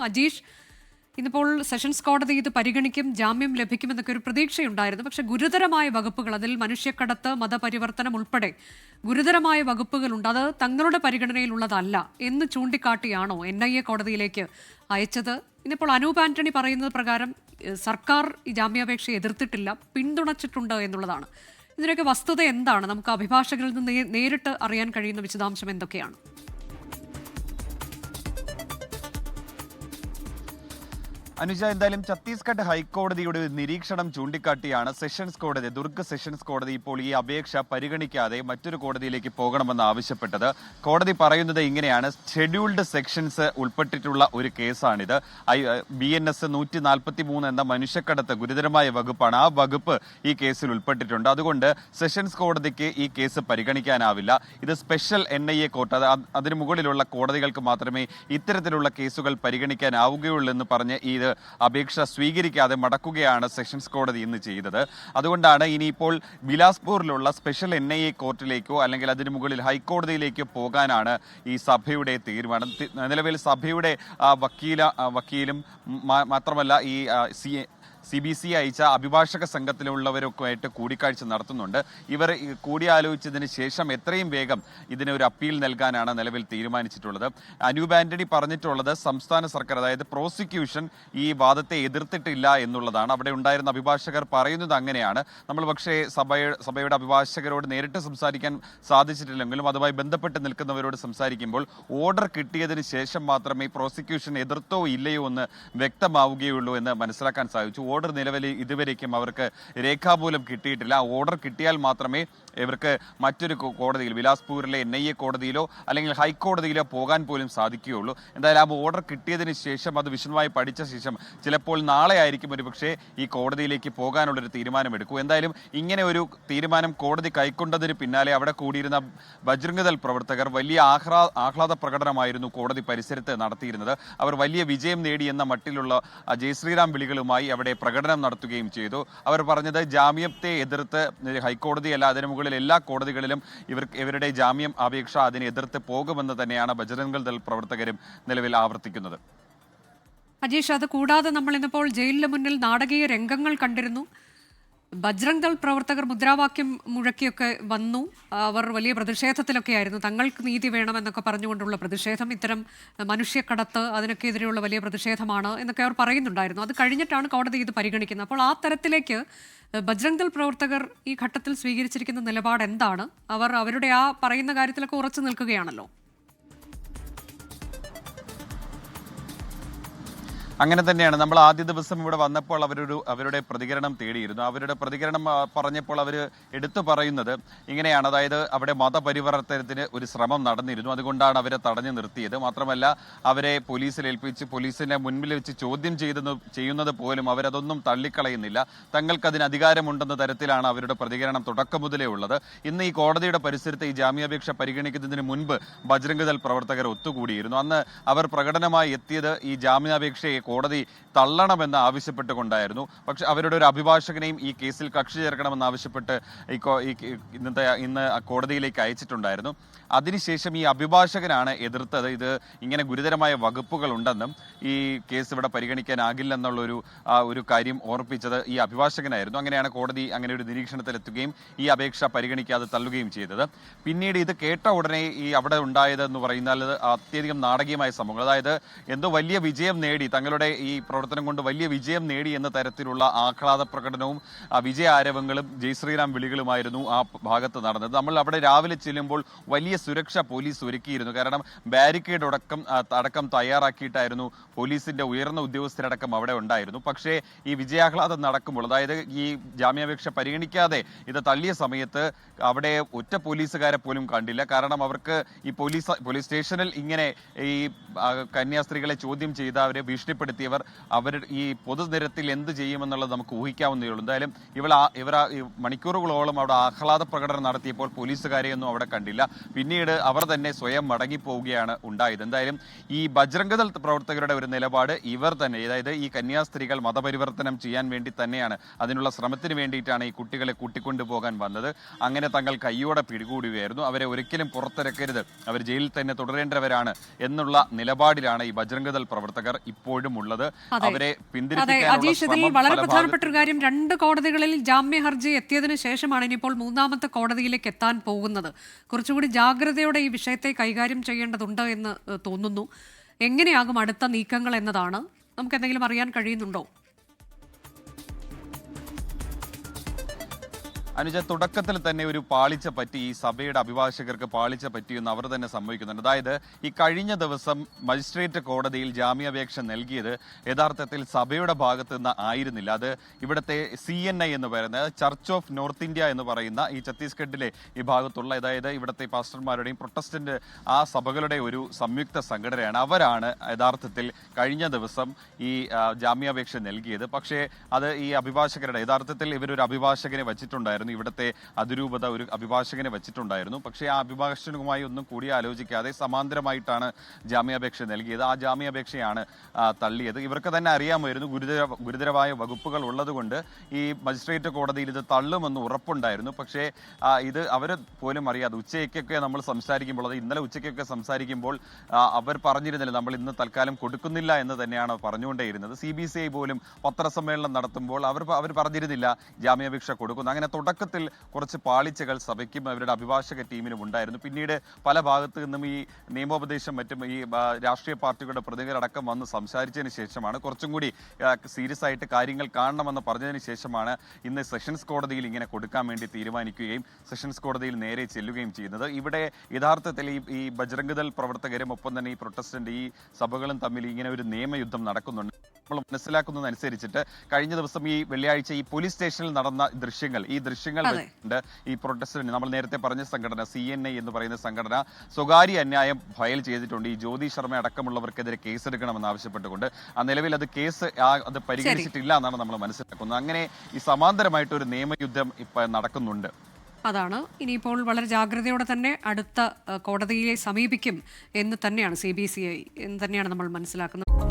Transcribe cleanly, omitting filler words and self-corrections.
അജീഷ്, ഇന്നിപ്പോൾ സെഷൻസ് കോടതി ഇത് പരിഗണിക്കും, ജാമ്യം ലഭിക്കുമെന്നൊക്കെ ഒരു പ്രതീക്ഷയുണ്ടായിരുന്നു. പക്ഷെ ഗുരുതരമായ വകുപ്പുകൾ, അതിൽ മനുഷ്യക്കടത്ത്, മതപരിവർത്തനം ഉൾപ്പെടെ ഗുരുതരമായ വകുപ്പുകളുണ്ട്. അത് തങ്ങളുടെ പരിഗണനയിലുള്ളതല്ല എന്ന് ചൂണ്ടിക്കാട്ടിയാണോ NIA കോടതിയിലേക്ക് അയച്ചത്? ഇന്നിപ്പോൾ അനൂപ് ആന്റണി പറയുന്നത് പ്രകാരം സർക്കാർ ഈ ജാമ്യാപേക്ഷ എതിർത്തിട്ടില്ല, പിന്തുണച്ചിട്ടുണ്ട് എന്നുള്ളതാണ്. ഇതിനൊക്കെ വസ്തുത എന്താണ്? നമുക്ക് അഭിഭാഷകരിൽ നിന്ന് നേരിട്ട് അറിയാൻ കഴിയുന്ന വിശദാംശം എന്തൊക്കെയാണ്? അനുജ, എന്തായാലും ഛത്തീസ്ഗഡ് ഹൈക്കോടതിയുടെ നിരീക്ഷണം ചൂണ്ടിക്കാട്ടിയാണ് സെഷൻസ് കോടതി, ദുർഗ് സെഷൻസ് കോടതി ഇപ്പോൾ ഈ അപേക്ഷ പരിഗണിക്കാതെ മറ്റൊരു കോടതിയിലേക്ക് പോകണമെന്ന് ആവശ്യപ്പെട്ടത്. കോടതി പറയുന്നത് ഇങ്ങനെയാണ്: ഷെഡ്യൂൾഡ് സെക്ഷൻസ് ഉൾപ്പെട്ടിട്ടുള്ള ഒരു കേസാണിത്. BNS 143 എന്ന മനുഷ്യക്കടത്ത് ഗുരുതരമായ വകുപ്പാണ്. ആ വകുപ്പ് ഈ കേസിൽ ഉൾപ്പെട്ടിട്ടുണ്ട്. അതുകൊണ്ട് സെഷൻസ് കോടതിക്ക് ഈ കേസ് പരിഗണിക്കാനാവില്ല. ഇത് സ്പെഷ്യൽ NIA കോർട്ട്, അതിനു മുകളിലുള്ള കോടതികൾക്ക് മാത്രമേ ഇത്തരത്തിലുള്ള കേസുകൾ പരിഗണിക്കാനാവുകയുള്ളൂ എന്ന് പറഞ്ഞ് ഈ അപേക്ഷ സ്വീകരിക്കാതെ മടക്കുകയാണ് സെഷൻസ് കോടതി ഇന്ന് ചെയ്തത്. അതുകൊണ്ടാണ് ഇനിയിപ്പോൾ ബിലാസ്പൂരിലുള്ള സ്പെഷ്യൽ NIA കോർട്ടിലേക്കോ അല്ലെങ്കിൽ അതിനു മുകളിൽ ഹൈക്കോടതിയിലേക്കോ പോകാനാണ് ഈ സഭയുടെ തീരുമാനം. നിലവിൽ സഭയുടെ വക്കീലും മാത്രമല്ല ഈ CBC അയച്ച അഭിഭാഷക സംഘത്തിലുള്ളവരൊക്കെ കൂടിക്കാഴ്ച നടത്തുന്നുണ്ട്. ഇവർ കൂടിയാലോചിച്ചതിന് ശേഷം എത്രയും വേഗം ഇതിനൊരു അപ്പീൽ നൽകാനാണ് നിലവിൽ തീരുമാനിച്ചിട്ടുള്ളത്. അനൂപ് ആന്റണി പറഞ്ഞിട്ടുള്ളത് സംസ്ഥാന സർക്കാർ, അതായത് പ്രോസിക്യൂഷൻ ഈ വാദത്തെ എതിർത്തിട്ടില്ല എന്നുള്ളതാണ്. അവിടെ ഉണ്ടായിരുന്ന അഭിഭാഷകർ പറയുന്നത് അങ്ങനെയാണ്. നമ്മൾ പക്ഷേ സഭയുടെ അഭിഭാഷകരോട് നേരിട്ട് സംസാരിക്കാൻ സാധിച്ചിട്ടില്ലെങ്കിലും അതുമായി ബന്ധപ്പെട്ട് നിൽക്കുന്നവരോട് സംസാരിക്കുമ്പോൾ ഓർഡർ കിട്ടിയതിന് ശേഷം മാത്രമേ പ്രോസിക്യൂഷൻ എതിർത്തോ ഇല്ലയോ എന്ന് വ്യക്തമാവുകയുള്ളൂ എന്ന് മനസ്സിലാക്കാൻ സാധിച്ചു. ഓർഡർ നിലവിൽ ഇതുവരേക്കും അവർക്ക് രേഖാമൂലം കിട്ടിയിട്ടില്ല. ഓർഡർ കിട്ടിയാൽ മാത്രമേ ഇവർക്ക് മറ്റൊരു കോടതിയിൽ, ബിലാസ്പൂരിലെ NIA കോടതിയിലോ അല്ലെങ്കിൽ ഹൈക്കോടതിയിലോ പോകാൻ പോലും സാധിക്കുകയുള്ളൂ. എന്തായാലും ആ ഓർഡർ കിട്ടിയതിന് ശേഷം അത് വിശദമായി പഠിച്ച ശേഷം ചിലപ്പോൾ നാളെ ആയിരിക്കും ഒരുപക്ഷെ ഈ കോടതിയിലേക്ക് പോകാനുള്ളൊരു തീരുമാനമെടുക്കൂ. എന്തായാലും ഇങ്ങനെ ഒരു തീരുമാനം കോടതി കൈക്കൊണ്ടതിന് പിന്നാലെ അവിടെ കൂടിയിരുന്ന ബജ്രംഗ് പ്രവർത്തകർ വലിയ ആഹ്ലാദ പ്രകടനമായിരുന്നു കോടതി പരിസരത്ത് നടത്തിയിരുന്നത്. അവർ വലിയ വിജയം നേടി എന്ന മട്ടിലുള്ള ജയശ്രീറാം വിളികളുമായി അവിടെ പ്രകടനം നടത്തുകയും ചെയ്തു. അവർ പറഞ്ഞത് ജാമ്യത്തെ എതിർത്ത് ഹൈക്കോടതിയല്ല, അതിനു മുകളിൽ എല്ലാ കോടതികളിലും ഇവരുടെ ജാമ്യം അപേക്ഷ അതിനെ എതിർത്ത് പോകുമെന്ന് തന്നെയാണ് ബജ്രംഗ് ദൾ പ്രവർത്തകരും നിലവിൽ ആവർത്തിക്കുന്നത്. അജീഷ്, അത് കൂടാതെ നമ്മൾ ഇന്നിപ്പോൾ ജയിലിന് മുന്നിൽ നാടകീയ രംഗങ്ങൾ കണ്ടിരുന്നു. ബജ്രംഗ് ദൾ പ്രവർത്തകർ മുദ്രാവാക്യം മുഴക്കിയൊക്കെ വന്നു. അവർ വലിയ പ്രതിഷേധത്തിലൊക്കെ ആയിരുന്നു. തങ്ങൾക്ക് നീതി വേണമെന്നൊക്കെ പറഞ്ഞുകൊണ്ടുള്ള പ്രതിഷേധം, ഇത്തരം മനുഷ്യക്കടത്ത്, അതിനൊക്കെ എതിരെയുള്ള വലിയ പ്രതിഷേധമാണ് എന്നൊക്കെ അവർ പറയുന്നുണ്ടായിരുന്നു. അത് കഴിഞ്ഞിട്ടാണ് കോടതി ഇത് പരിഗണിക്കുന്നത്. അപ്പോൾ ആ തരത്തിലേക്ക് ബജ്രംഗ് ദൾ പ്രവർത്തകർ ഈ ഘട്ടത്തിൽ സ്വീകരിച്ചിരിക്കുന്ന നിലപാട് എന്താണ്? അവർ അവരുടെ ആ പറയുന്ന കാര്യത്തിലൊക്കെ ഉറച്ചു നിൽക്കുകയാണല്ലോ. അങ്ങനെ തന്നെയാണ്. നമ്മൾ ആദ്യ ദിവസം ഇവിടെ വന്നപ്പോൾ അവരുടെ പ്രതികരണം തേടിയിരുന്നു. അവരുടെ പ്രതികരണം പറഞ്ഞപ്പോൾ അവർ എടുത്തു പറയുന്നത് ഇങ്ങനെയാണ്: അതായത് അവിടെ മതപരിവർത്തനത്തിന് ഒരു ശ്രമം നടന്നിരുന്നു, അതുകൊണ്ടാണ് അവരെ തടഞ്ഞു നിർത്തിയത്. മാത്രമല്ല അവരെ പോലീസിൽ ഏൽപ്പിച്ച് പോലീസിനെ മുൻപിൽ വെച്ച് ചോദ്യം ചെയ്യുന്നത് പോലും അവരതൊന്നും തള്ളിക്കളയുന്നില്ല. തങ്ങൾക്കതിന് അധികാരമുണ്ടെന്ന തരത്തിലാണ് അവരുടെ പ്രതികരണം തുടക്കം മുതലേ ഉള്ളത്. ഇന്ന് ഈ കോടതിയുടെ പരിസരത്ത് ഈ ജാമ്യാപേക്ഷ പരിഗണിക്കുന്നതിന് മുൻപ് ബജ്രംഗ് ദൾ പ്രവർത്തകർ ഒത്തുകൂടിയിരുന്നു. അന്ന് അവർ പ്രകടനമായി എത്തിയത് ഈ ജാമ്യാപേക്ഷയെ കോടതി തള്ളണമെന്ന് ആവശ്യപ്പെട്ടുകൊണ്ടായിരുന്നു. പക്ഷെ അവരുടെ ഒരു അഭിഭാഷകനെയും ഈ കേസിൽ കക്ഷി ചേർക്കണമെന്ന് ആവശ്യപ്പെട്ട് ഇന്ന് കോടതിയിലേക്ക് അയച്ചിട്ടുണ്ടായിരുന്നു. അതിനുശേഷം ഈ അഭിഭാഷകനാണ് എതിർത്തത്. ഇത് ഇങ്ങനെ ഗുരുതരമായ വകുപ്പുകൾ ഉണ്ടെന്നും ഈ കേസ് ഇവിടെ പരിഗണിക്കാനാകില്ലെന്നുള്ളൊരു ഒരു കാര്യം ഓർപ്പിച്ചത് ഈ അഭിഭാഷകനായിരുന്നു. അങ്ങനെയാണ് കോടതി അങ്ങനെ ഒരു നിരീക്ഷണത്തിലെത്തുകയും ഈ അപേക്ഷ പരിഗണിക്കാതെ തള്ളുകയും ചെയ്തത്. പിന്നീട് ഇത് കേട്ട ഉടനെ ഈ അവിടെ ഉണ്ടായതെന്ന് പറയുന്നത് അത്യധികം നാടകീയമായ സംഭവങ്ങൾ, അതായത് എന്തോ വലിയ വിജയം നേടി, തങ്ങളുടെ ഈ പ്രവർത്തനം കൊണ്ട് വലിയ വിജയം നേടി എന്ന തരത്തിലുള്ള ആഹ്ലാദ പ്രകടനവും വിജയ ആരവങ്ങളും ജയശ്രീറാം വിളികളുമായിരുന്നു ആ ഭാഗത്ത് നടന്നത്. നമ്മൾ അവിടെ രാവിലെ ചെല്ലുമ്പോൾ വലിയ സുരക്ഷ പോലീസ് ഒരുക്കിയിരുന്നു. കാരണം ബാരിക്കേഡ് അടക്കം തയ്യാറാക്കിയിട്ടായിരുന്നു പോലീസിന്റെ ഉയർന്ന ഉദ്യോഗസ്ഥരടക്കം അവിടെ ഉണ്ടായിരുന്നു. പക്ഷേ ഈ വിജയാഹ്ലാദം നടക്കുമ്പോൾ, അതായത് ഈ ജാമ്യാപേക്ഷ പരിഗണിക്കാതെ ഇത് തള്ളിയ സമയത്ത് അവിടെ ഒറ്റ പോലീസുകാരെ പോലും കണ്ടില്ല. കാരണം അവർക്ക് ഈ പോലീസ് സ്റ്റേഷനിൽ ഇങ്ങനെ ഈ കന്യാസ്ത്രീകളെ ചോദ്യം ചെയ്ത് അവരെ ഭീഷണിപ്പെടുത്തി കൊലപ്പെടുത്തിയവർ അവർ ഈ പൊതുനിരത്തിൽ എന്ത് ചെയ്യുമെന്നുള്ളത് നമുക്ക് ഊഹിക്കാവുന്നതേ ഉള്ളൂ. എന്തായാലും ഇവർ മണിക്കൂറുകളോളം അവിടെ ആഹ്ലാദ പ്രകടനം നടത്തിയപ്പോൾ പോലീസുകാരെയൊന്നും അവിടെ കണ്ടില്ല. പിന്നീട് അവർ തന്നെ സ്വയം മടങ്ങിപ്പോവുകയാണ് ഉണ്ടായത്. എന്തായാലും ഈ ബജ്രംഗ് ദൾ പ്രവർത്തകരുടെ ഒരു നിലപാട് ഇവർ തന്നെ, അതായത് ഈ കന്യാസ്ത്രീകൾ മതപരിവർത്തനം ചെയ്യാൻ വേണ്ടി തന്നെയാണ്, അതിനുള്ള ശ്രമത്തിന് വേണ്ടിയിട്ടാണ് ഈ കുട്ടികളെ കൂട്ടിക്കൊണ്ടുപോകാൻ വന്നത്. അങ്ങനെ തങ്ങൾ കയ്യോടെ പിടികൂടുകയായിരുന്നു. അവരെ ഒരിക്കലും പുറത്തിറക്കരുത്, അവർ ജയിലിൽ തന്നെ തുടരേണ്ടവരാണ് എന്നുള്ള നിലപാടിലാണ് ഈ ബജ്രംഗ് ദൾ പ്രവർത്തകർ ഇപ്പോഴും ഉള്ളത്. അവരെ വളരെ പ്രധാനപ്പെട്ട ഒരു കാര്യം, 2 കോടതികളിൽ ജാമ്യ ഹർജി എത്തിയതിനു ശേഷമാണ് ഇനിയിപ്പോൾ 3ാമത്തെ കോടതിയിലേക്ക് എത്താൻ പോകുന്നത്. കുറച്ചുകൂടി ജാഗ്രതയോടെ ഈ വിഷയത്തെ കൈകാര്യം ചെയ്യേണ്ടതുണ്ട് എന്ന് തോന്നുന്നു. എങ്ങനെയാകും അടുത്ത നീക്കങ്ങൾ എന്നതാണ്. നമുക്ക് എന്തെങ്കിലും അറിയാൻ കഴിയുന്നുണ്ടോ? അനുജ, തുടക്കത്തിൽ തന്നെ ഒരു പാളിച്ച പറ്റി, ഈ സഭയുടെ അഭിഭാഷകർക്ക് പാളിച്ച പറ്റിയെന്ന് അവർ തന്നെ സമ്മതിക്കുന്നുണ്ട്. അതായത് ഈ കഴിഞ്ഞ ദിവസം മജിസ്ട്രേറ്റ് കോടതിയിൽ ജാമ്യാപേക്ഷ നൽകിയത് യഥാർത്ഥത്തിൽ സഭയുടെ ഭാഗത്ത് നിന്ന് ആയിരുന്നില്ല. അത് ഇവിടുത്തെ CNI എന്ന് പറയുന്നത് ചർച്ച് ഓഫ് നോർത്ത് ഇന്ത്യ എന്ന് പറയുന്ന ഈ ഛത്തീസ്ഗഡിലെ ഈ ഭാഗത്തുള്ള, അതായത് ഇവിടുത്തെ പാസ്റ്റർമാരുടെയും പ്രൊട്ടസ്റ്റന്റ് ആ സഭകളുടെ ഒരു സംയുക്ത സംഘടനയാണ്. അവരാണ് യഥാർത്ഥത്തിൽ കഴിഞ്ഞ ദിവസം ഈ ജാമ്യാപേക്ഷ നൽകിയത്. പക്ഷേ അത് ഈ അഭിഭാഷകരുടെ, യഥാർത്ഥത്തിൽ ഇവരൊരു അഭിഭാഷകനെ വച്ചിട്ടുണ്ടായിരുന്നു, ഇവിടുത്തെ അതിരൂപത ഒരു അഭിഭാഷകനെ വെച്ചിട്ടുണ്ടായിരുന്നു. പക്ഷേ ആ അഭിഭാഷകനുമായി ഒന്നും കൂടിയാലോചിക്കാതെ സമാന്തരമായിട്ടാണ് ജാമ്യാപേക്ഷ നൽകിയത്. ആ ജാമ്യാപേക്ഷയാണ് തള്ളിയത്. ഇവർക്ക് തന്നെ അറിയാമായിരുന്നു ഗുരുതരമായ വകുപ്പുകൾ ഉള്ളതുകൊണ്ട് ഈ മജിസ്ട്രേറ്റ് കോടതിയിൽ ഇത് തള്ളുമെന്ന് ഉറപ്പുണ്ടായിരുന്നു. പക്ഷേ ഇത് അവർ പോലും അറിയാതെ ഉച്ചയ്ക്കൊക്കെ നമ്മൾ സംസാരിക്കുമ്പോൾ, അത് ഇന്നലെ ഉച്ചയ്ക്കൊക്കെ സംസാരിക്കുമ്പോൾ അവർ പറഞ്ഞിരുന്നില്ല നമ്മൾ ഇന്ന് തൽക്കാലം കൊടുക്കുന്നില്ല എന്ന് തന്നെയാണ് പറഞ്ഞുകൊണ്ടേയിരുന്നത്. CBCI പോലും പത്രസമ്മേളനം നടത്തുമ്പോൾ അവർ പറഞ്ഞിരുന്നില്ല ജാമ്യാപേക്ഷ കൊടുക്കുന്നു. അങ്ങനെ തുടക്കത്തിൽ കുറച്ച് പാളിച്ചകൾ സഭയ്ക്കും അവരുടെ അഭിഭാഷക ടീമിനും ഉണ്ടായിരുന്നു. പിന്നീട് പല ഭാഗത്തു നിന്നും ഈ നിയമോപദേശം മറ്റും ഈ രാഷ്ട്രീയ പാർട്ടികളുടെ പ്രതിനിധികളടക്കം വന്ന് സംസാരിച്ചതിന് ശേഷമാണ്, കുറച്ചും കൂടി സീരിയസ് ആയിട്ട് കാര്യങ്ങൾ കാണണമെന്ന് പറഞ്ഞതിന് ശേഷമാണ് ഇന്ന് സെഷൻസ് കോടതിയിൽ ഇങ്ങനെ കൊടുക്കാൻ വേണ്ടി തീരുമാനിക്കുകയും സെഷൻസ് കോടതിയിൽ നേരെ ചെല്ലുകയും ചെയ്യുന്നത്. ഇവിടെ യഥാർത്ഥത്തിൽ ഈ ബജ്രംഗ് ദൾ പ്രവർത്തകരും ഒപ്പം തന്നെ ഈ പ്രൊട്ടസ്റ്റന്റ് ഈ സഭകളും തമ്മിൽ ഇങ്ങനെ ഒരു നിയമയുദ്ധം നടക്കുന്നുണ്ട്. നമ്മൾ മനസ്സിലാക്കുന്നതനുസരിച്ചിട്ട് കഴിഞ്ഞ ദിവസം ഈ വെള്ളിയാഴ്ച ഈ പോലീസ് സ്റ്റേഷനിൽ നടന്ന ദൃശ്യങ്ങൾ വെച്ചിട്ടുണ്ട് ഈ പ്രൊട്ടസ്റ്റന്റ്, നമ്മൾ നേരത്തെ പറഞ്ഞ സംഘടന CNI എന്ന് പറയുന്ന സംഘടന സ്വകാര്യ അന്യായം ഫയൽ ചെയ്തിട്ടുണ്ട്. ഈ ജ്യോതി ശർമ്മ അടക്കമുള്ളവർക്കെതിരെ കേസെടുക്കണമെന്ന് ആവശ്യപ്പെട്ടുകൊണ്ട്. നിലവിൽ അത് കേസ് അത് പരിഗണിച്ചിട്ടില്ല എന്നാണ് നമ്മൾ മനസ്സിലാക്കുന്നത്. അങ്ങനെ ഈ സമാന്തരമായിട്ട് ഒരു നിയമയുദ്ധം ഇപ്പൊ നടക്കുന്നുണ്ട്. അതാണ് ഇനിയിപ്പോൾ വളരെ ജാഗ്രതയോടെ തന്നെ അടുത്ത കോടതിയെ സമീപിക്കും എന്ന് തന്നെയാണ് CBCI എന്ന് തന്നെയാണ് നമ്മൾ മനസ്സിലാക്കുന്നത്.